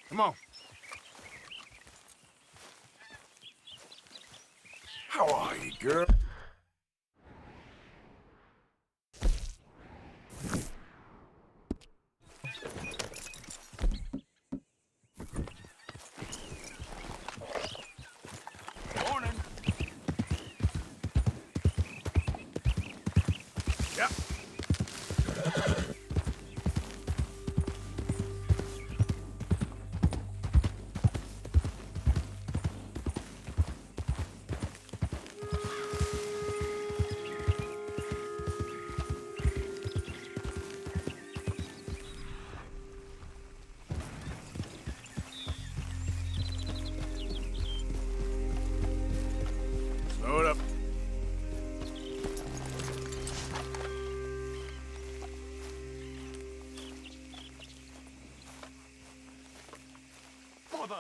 Come on. How are you, girl? Morning. Yep. Slow it up. Bother!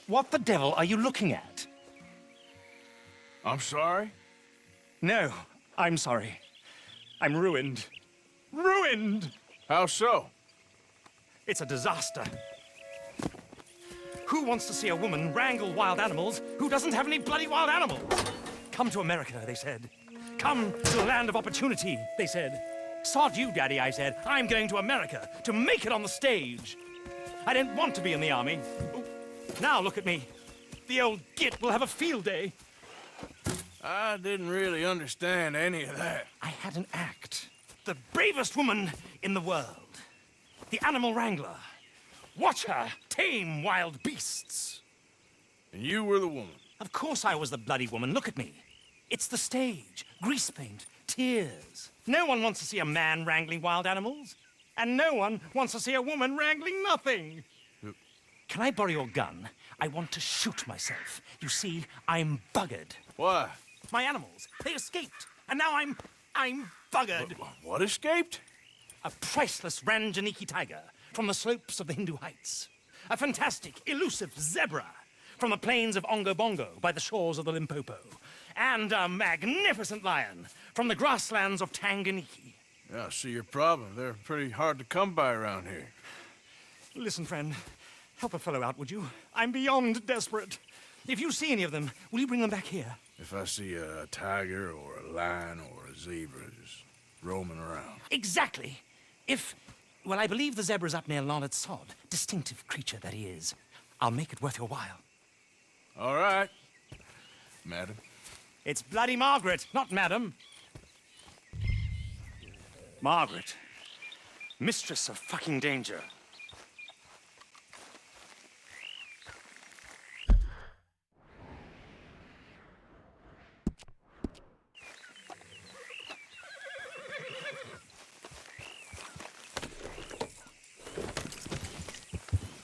What the devil are you looking at? I'm sorry. No, I'm sorry. I'm ruined. Ruined! How so? It's a disaster. Who wants to see a woman wrangle wild animals who doesn't have any bloody wild animals? Come to America, they said. Come to the land of opportunity, they said. Sod you, Daddy, I said. I'm going to America to make it on the stage. I didn't want to be in the army. Now look at me. The old git will have a field day. I didn't really understand any of that. I had an act. The bravest woman in the world. The animal wrangler. Watch her tame wild beasts. And you were the woman. Of course I was the bloody woman. Look at me. It's the stage. Grease paint. Tears. No one wants to see a man wrangling wild animals. And no one wants to see a woman wrangling nothing. Can I borrow your gun? I want to shoot myself. You see, I'm buggered. Why? My animals, they escaped. And now I'm buggered. What escaped? A priceless Ranjaniki tiger from the slopes of the Hindu Heights. A fantastic, elusive zebra from the plains of Ongo Bongo by the shores of the Limpopo. And a magnificent lion from the grasslands of Tanganyika. Yeah, I see your problem. They're pretty hard to come by around here. Listen, friend, help a fellow out, would you? I'm beyond desperate. If you see any of them, will you bring them back here? If I see a tiger or a lion or a zebra just roaming around. Exactly. Well, I believe the zebra's up near Larned Sod. Distinctive creature that he is. I'll make it worth your while. All right, madam. It's bloody Margaret, not madam. Margaret. Mistress of fucking danger.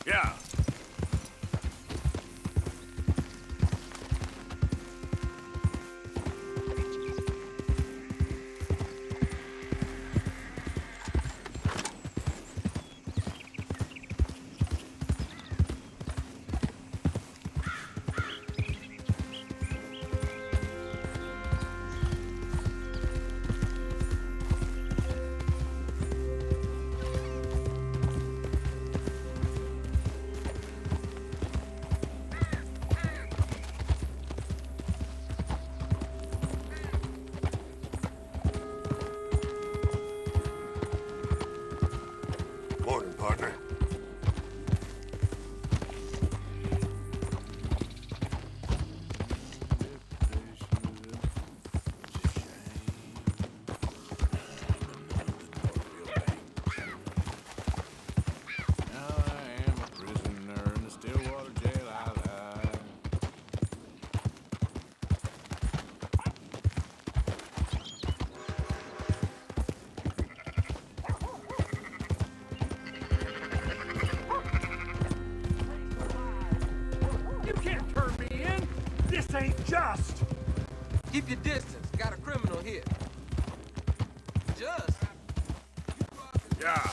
Yeah. Morning, partner. This ain't just! Keep your distance. Got a criminal here. Just? Yeah.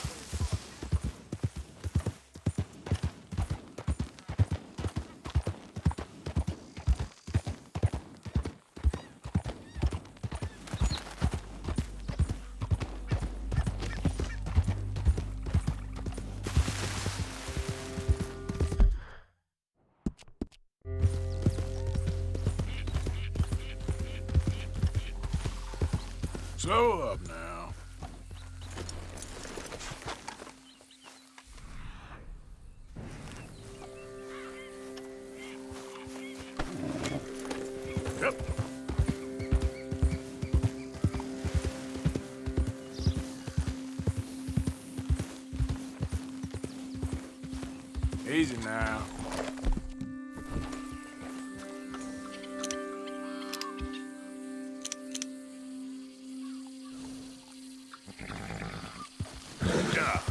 Slow up now. Yep. Easy now. Yeah.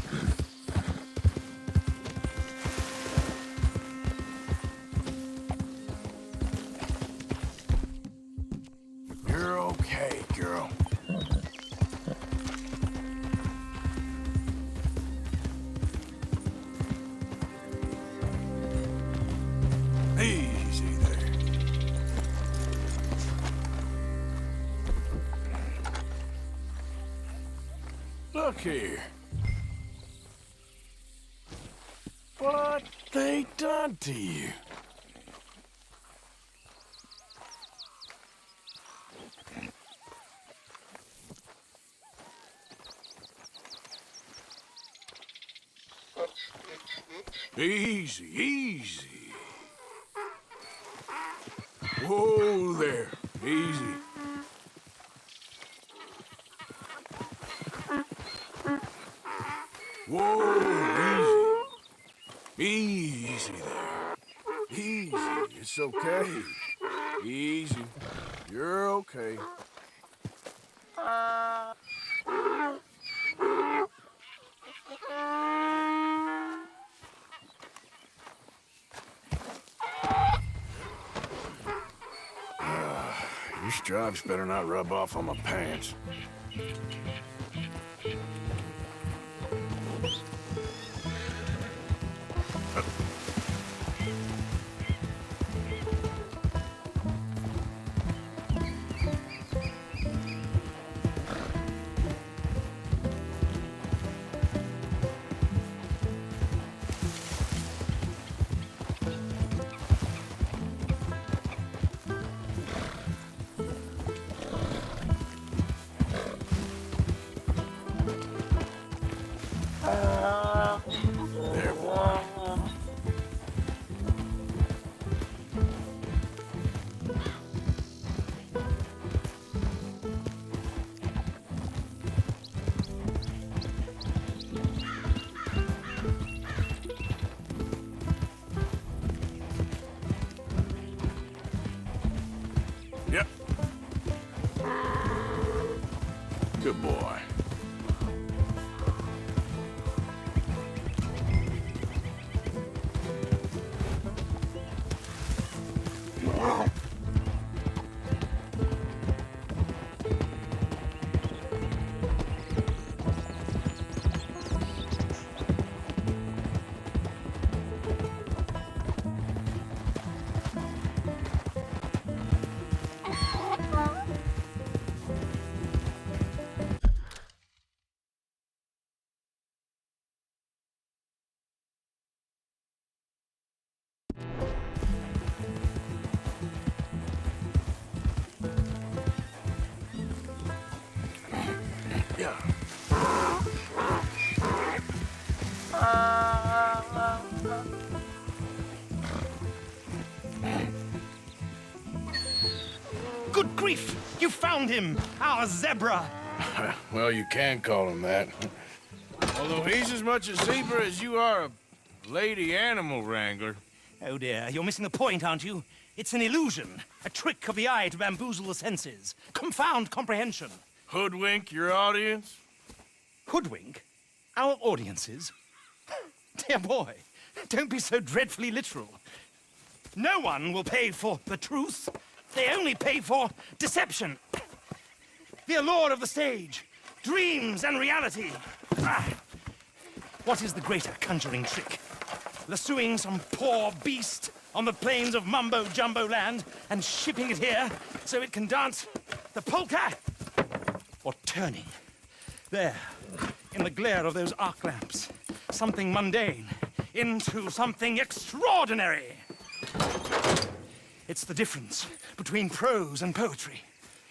You're okay, girl. Easy there. Look here. What they done to you? Easy, easy. Whoa there. Easy. Whoa, easy. Easy there. Easy. It's okay. Easy. You're okay. Your stripes better not rub off on my pants. There, boy. Yep. Good boy. Yeah. Good grief! You found him! Our zebra! Well, you can call him that. Although he's as much a zebra as you are a lady animal wrangler. Oh dear, you're missing the point, aren't you? It's an illusion, a trick of the eye to bamboozle the senses, confound comprehension. Hoodwink your audience? Hoodwink? Our audiences? Dear boy, don't be so dreadfully literal. No one will pay for the truth. They only pay for deception. The allure of the stage, dreams and reality. What is the greater conjuring trick? Lassoing some poor beast on the plains of mumbo-jumbo land and shipping it here so it can dance the polka? Or turning, there, in the glare of those arc lamps, something mundane into something extraordinary? It's the difference between prose and poetry.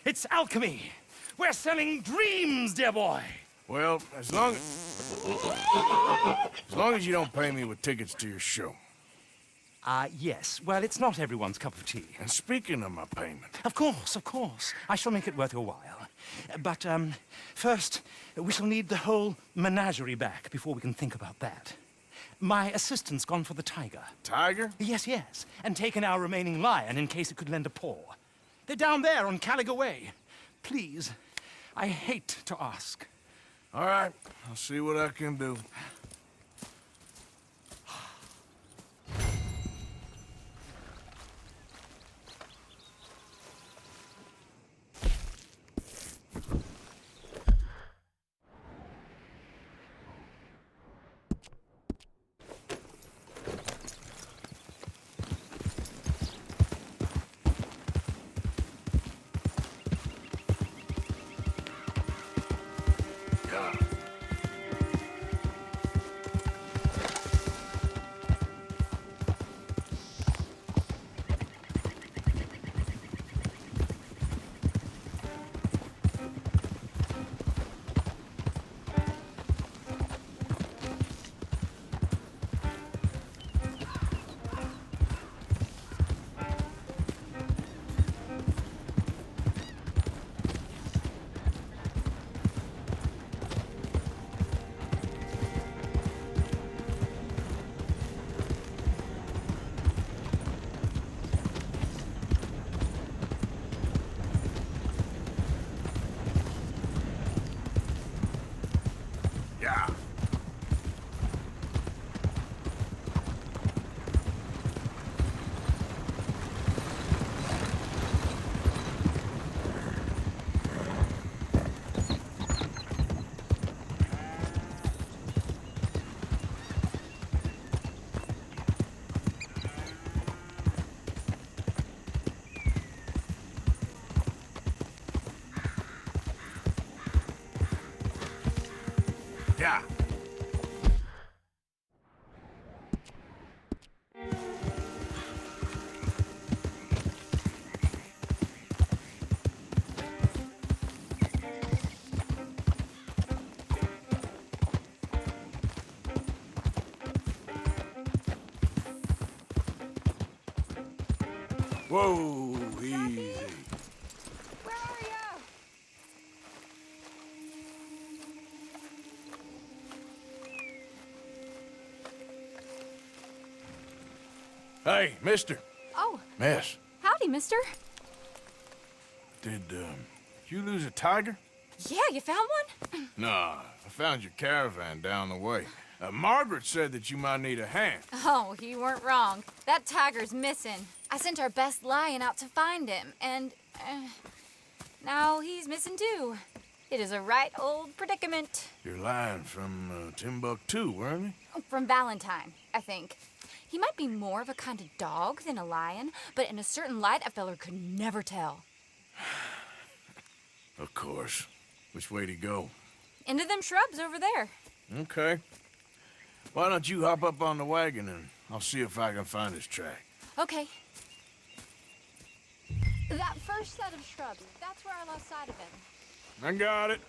It's alchemy. We're selling dreams, dear boy. Well, as long as you don't pay me with tickets to your show. Yes. Well, it's not everyone's cup of tea. And speaking of my payment, Of course, of course. I shall make it worth your while. But, first, we shall need the whole menagerie back before we can think about that. My assistant's gone for the tiger. Tiger? Yes, yes. And taken our remaining lion in case it could lend a paw. They're down there on Caliga Way. Please, I hate to ask. All right, I'll see what I can do. Yeah. Yeah. Whoa, easy. Where are you? Hey, mister. Oh, Miss, howdy, mister. did you lose a tiger? Yeah, you found one? Nah, I found your caravan down the way. Margaret said that you might need a hand. Oh, you weren't wrong. That tiger's missing. I sent our best lion out to find him, and now he's missing too. It is a right old predicament. You're lying from Timbuktu, weren't you? From Valentine, I think. He might be more of a kind of dog than a lion, but in a certain light, a feller could never tell. Of course. Which way to go? Into them shrubs over there. Okay. Why don't you hop up on the wagon and I'll see if I can find his track. Okay. That first set of shrubs, that's where I lost sight of him. I got it.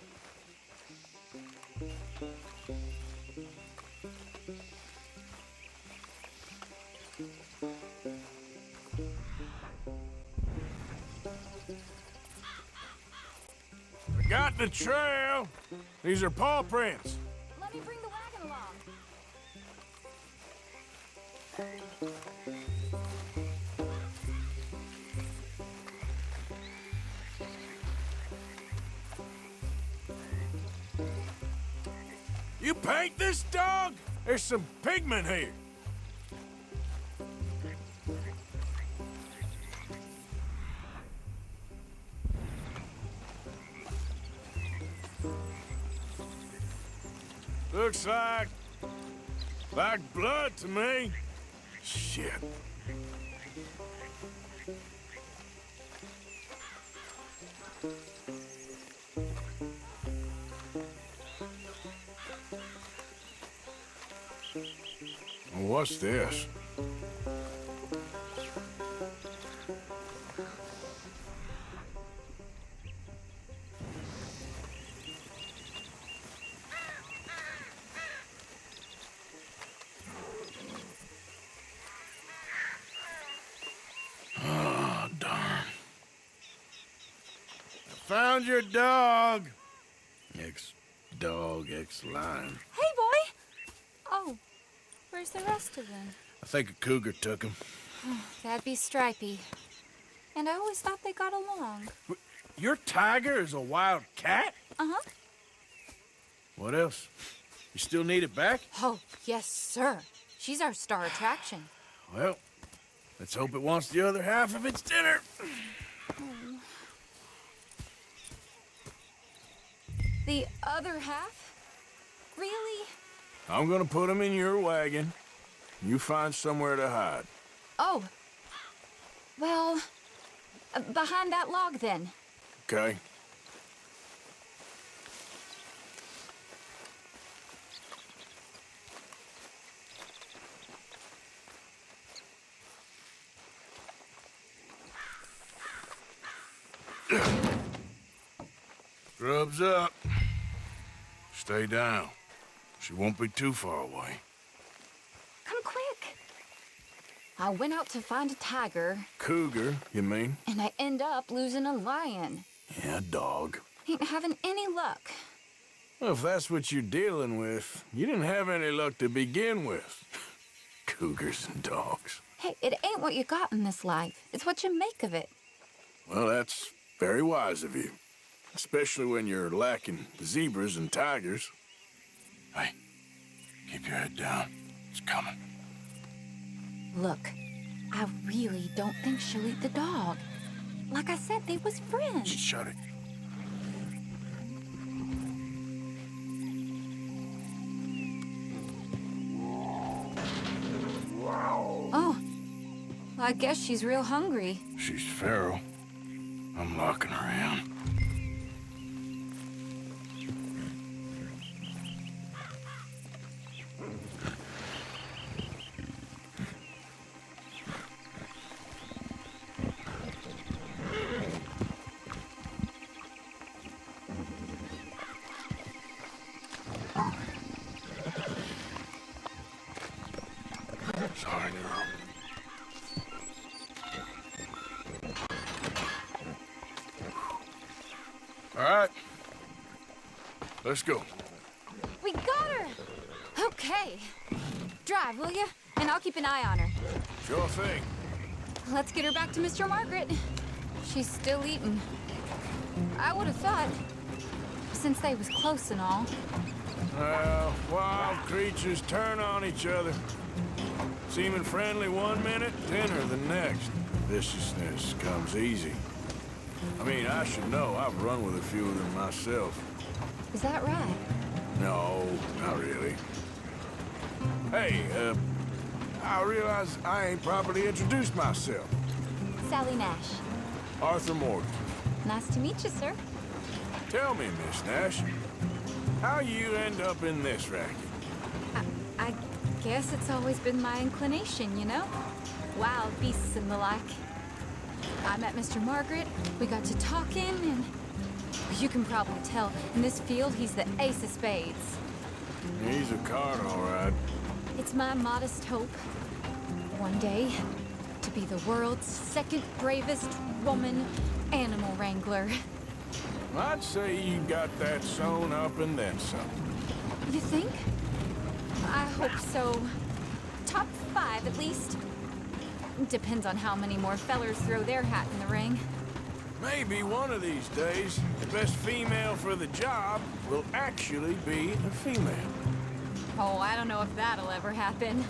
I got the trail. These are paw prints. Let me bring the wagon along. You paint this dog? There's some pigment here. Looks like blood to me. Shit. What's this? found your dog. Ex-dog, ex-lion. Hey, boy! Oh, where's the rest of them? I think a cougar took him. That'd be Stripey. And I always thought they got along. Your tiger is a wild cat? Uh-huh. What else? You still need it back? Oh, yes, sir. She's our star attraction. Well, let's hope it wants the other half of its dinner. The other half? Really? I'm gonna put him in your wagon. You find somewhere to hide. Oh. Well, behind that log, then. Okay? Grub's up. Stay down. She won't be too far away. Come quick. I went out to find a tiger, Cougar, you mean? and I end up losing a lion. Yeah, dog. Ain't having any luck. Well, if that's what you're dealing with, you didn't have any luck to begin with. Cougars and dogs. Hey, it ain't what you got in this life. It's what you make of it. Well, that's very wise of you. Especially when you're lacking zebras and tigers. Hey, keep your head down. It's coming. Look, I really don't think she'll eat the dog. Like I said, they was friends. Shut it. Oh, well, I guess she's real hungry. She's feral. I'm locking her in. Sorry, girl. All right. Let's go. We got her! Okay. Drive, will you? And I'll keep an eye on her. Sure thing. Let's get her back to Mr. Margaret. She's still eating. I would have thought, since they was close and all. Well, wild creatures turn on each other. Seeming friendly one minute, tender the next. Viciousness comes easy. I mean, I should know. I've run with a few of them myself. Is that right? No, not really. Hey, I realize I ain't properly introduced myself. Sally Nash. Arthur Morgan. Nice to meet you, sir. Tell me, Miss Nash, how you end up in this racket? I guess it's always been my inclination, you know? Wild beasts and the like. I met Mr. Margaret, we got to talking, and you can probably tell, in this field, he's the ace of spades. He's a card, all right. It's my modest hope, one day, to be the world's second bravest woman animal wrangler. I'd say you got that sewn up and then some. You think? I hope so. Top 5, at least. Depends on how many more fellers throw their hat in the ring. Maybe one of these days, the best female for the job will actually be a female. Oh, I don't know if that'll ever happen.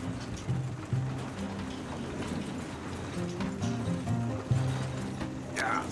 Yeah.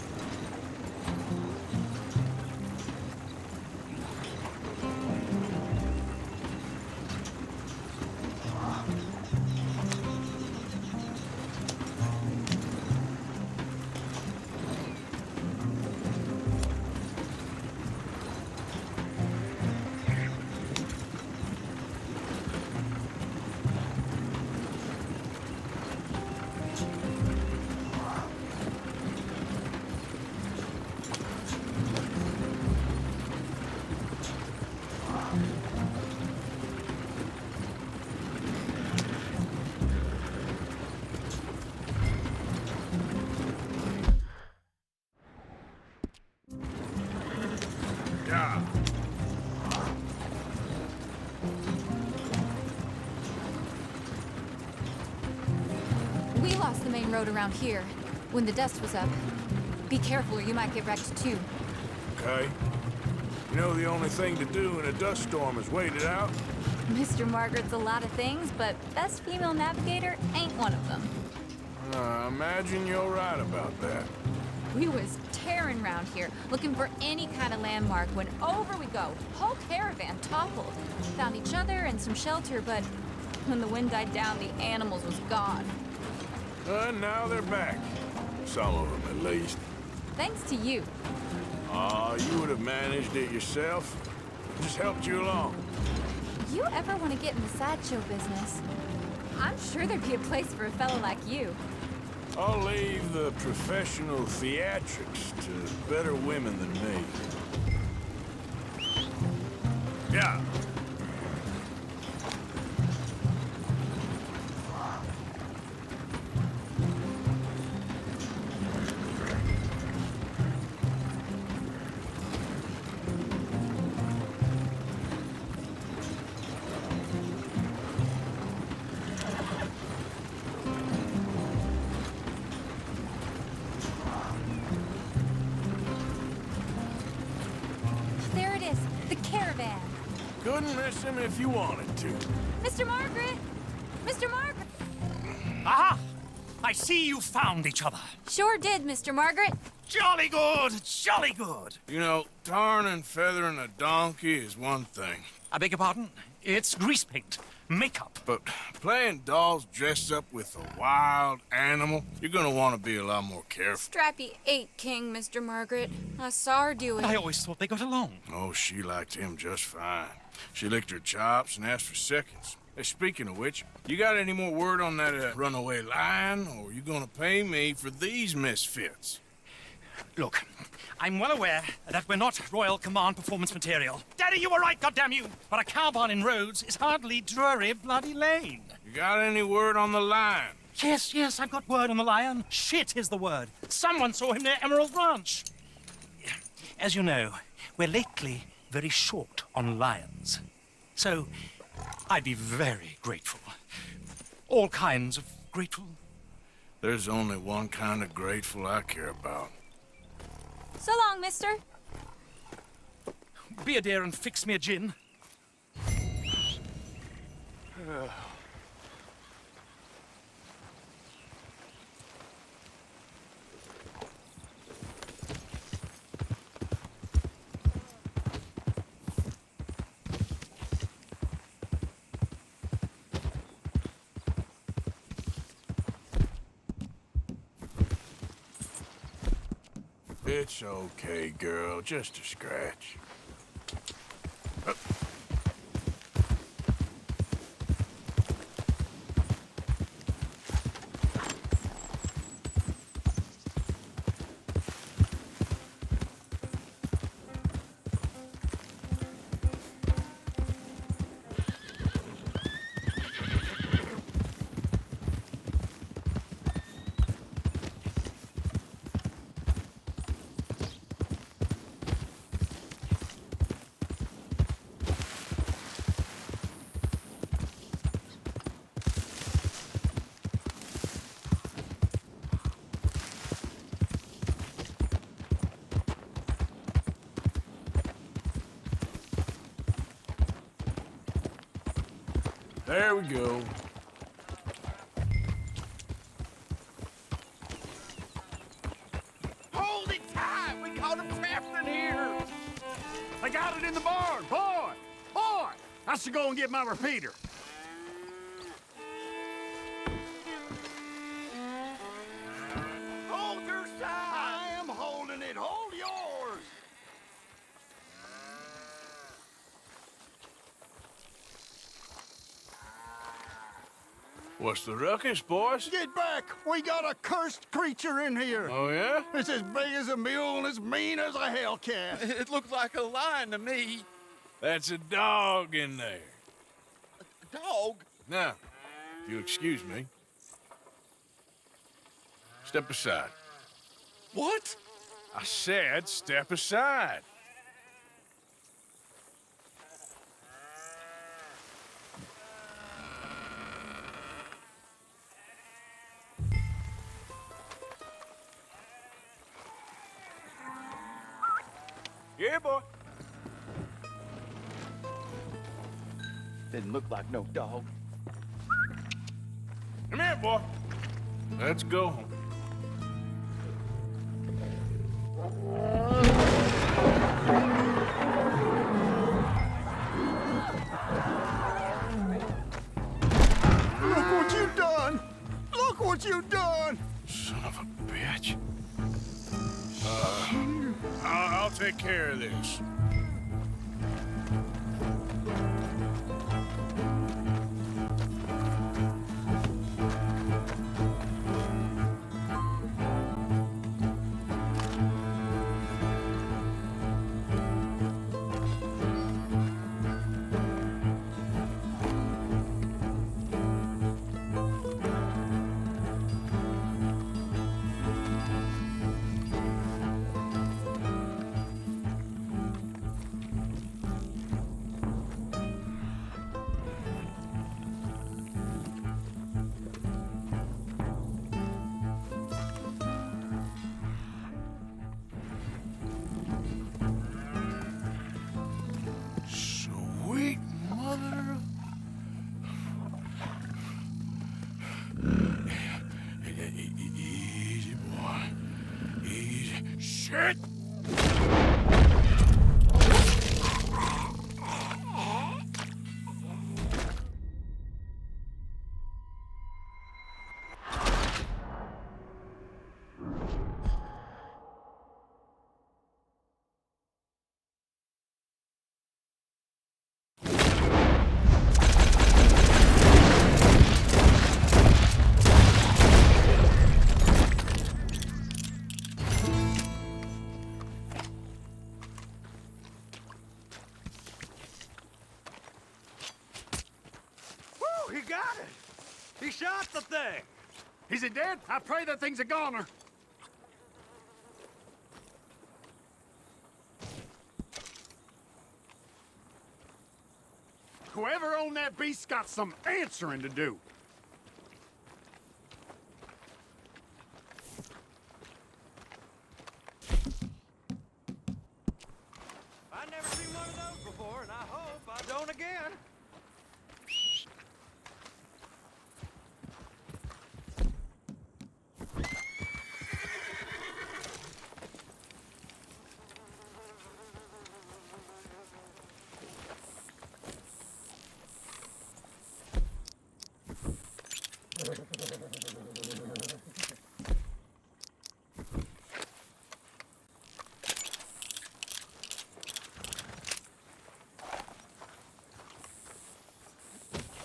and rode around here when the dust was up. Be careful or you might get wrecked too. Okay. You know the only thing to do in a dust storm is wait it out? Mr. Margaret's a lot of things, but best female navigator ain't one of them. I imagine you're right about that. We was tearing around here, looking for any kind of landmark when over we go. Whole caravan toppled. Found each other and some shelter, but when the wind died down, the animals was gone. Now they're back. Some of them, at least. Thanks to you. You would have managed it yourself. Just helped you along. You ever want to get in the sideshow business? I'm sure there'd be a place for a fellow like you. I'll leave the professional theatrics to better women than me. Yeah. There it is, the caravan. Couldn't miss him if you wanted to. Mr. Margaret! Mr. Margaret! Aha! I see you found each other. Sure did, Mr. Margaret. Jolly good, jolly good. You know, tarring and feathering a donkey is one thing. I beg your pardon? It's grease paint, makeup. But playing dolls dressed up with a wild animal, you're gonna want to be a lot more careful. Strappy ate King, Mr. Margaret. I saw her do it. I always thought they got along. Oh, she liked him just fine. She licked her chops and asked for seconds. Hey, speaking of which, you got any more word on that runaway lion, or you gonna pay me for these misfits? Look, I'm well aware that we're not Royal Command performance material. Daddy, you were right, goddamn you! But a cow barn in Rhodes is hardly Drury Bloody Lane. You got any word on the lion? Yes, I've got word on the lion. Shit is the word. Someone saw him near Emerald Ranch. As you know, we're lately very short on lions. So, I'd be very grateful. All kinds of grateful. There's only one kind of grateful I care about. So long, mister. Be a dear and fix me a gin. It's okay, girl. Just a scratch. There we go. Hold it tight! We caught him trapped in here! I got it in the barn! Boy! Boy! I should go and get my repeater. Hold your side! I am holding it! Hold yours! What's the ruckus, boys? Get back! We got a cursed creature in here! Oh, yeah? It's as big as a mule and as mean as a hellcat. It looked like a lion to me. That's a dog in there. A dog? Now, if you'll excuse me. Step aside. What? I said step aside. Yeah, boy. Didn't look like no dog. Come here, boy. Let's go. Look what you done! Look what you done! Son of a bitch. I'll take care of this. Sweet mother. Easy, boy. Easy. Shit! Woo, he got it! He shot the thing! Is it dead? I pray that thing's a goner. Whoever owned that beast's got some answering to do. I've never seen one of those before, and I hope I don't again.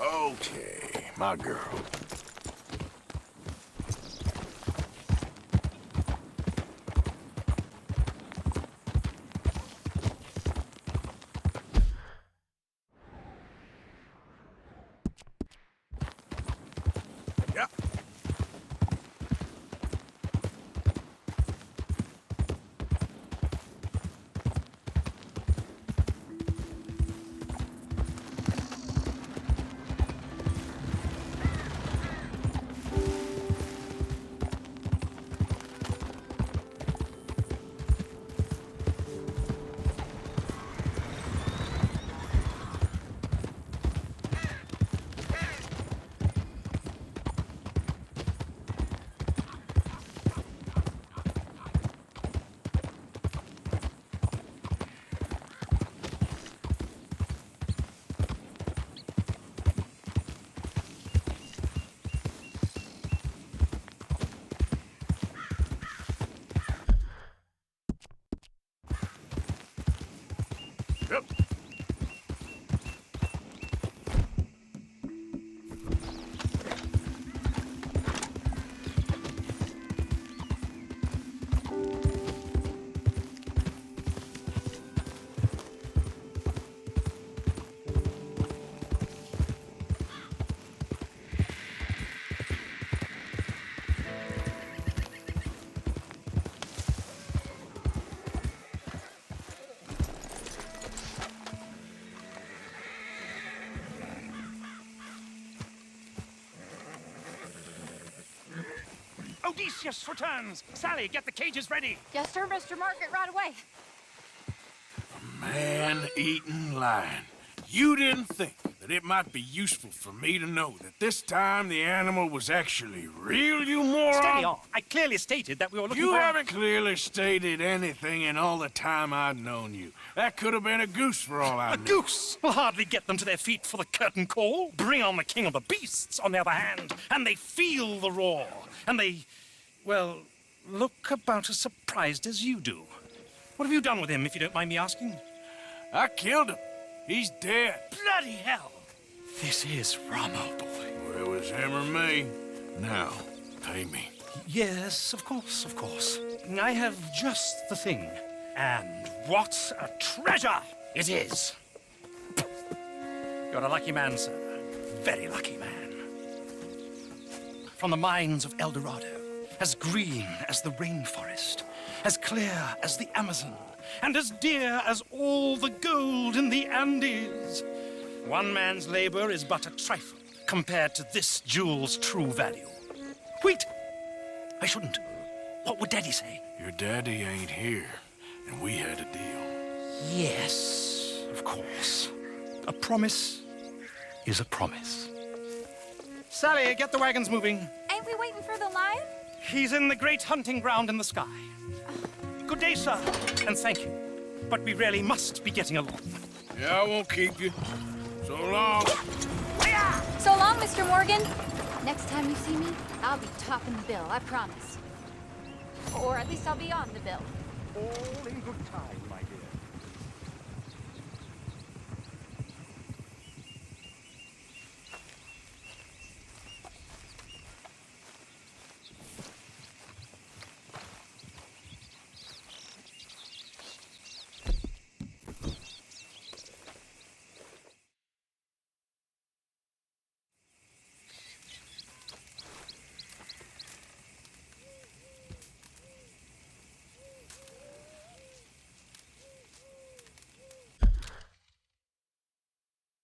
Okay, my girl. Yep. Yep. Odysseus returns! Sally, get the cages ready! Yes, sir, Mr. Margaret, right away. man-eating lion. You didn't think that it might be useful for me to know that this time the animal was actually real, you moron? Steady on. I clearly stated that we were looking You for... haven't clearly stated anything in all the time I've known you. That could have been a goose for all I A know. goose will hardly get them to their feet for the curtain call. Bring on the king of the beasts, on the other hand, and they feel the roar. And they, well, look about as surprised as you do. What have you done with him, if you don't mind me asking? I killed him. He's dead. Bloody hell! This is Ramo, boy. Well, it was him or me. Now, pay me. Yes, of course, of course. I have just the thing. And what a treasure it is! You're a lucky man, sir. Very lucky man. From the mines of El Dorado, as green as the rainforest, as clear as the Amazon, and as dear as all the gold in the Andes. One man's labor is but a trifle compared to this jewel's true value. Wait! I shouldn't. What would Daddy say? Your daddy ain't here, and we had a deal. Yes, of course. A promise is a promise. Sally, get the wagons moving. Ain't we waiting for the lion? He's in the great hunting ground in the sky. Good day, sir, and thank you. But we really must be getting along. Yeah, I won't keep you. So long. So long, Mr. Morgan. Next time you see me, I'll be topping the bill, I promise. Or at least I'll be on the bill. All in good time, my dear.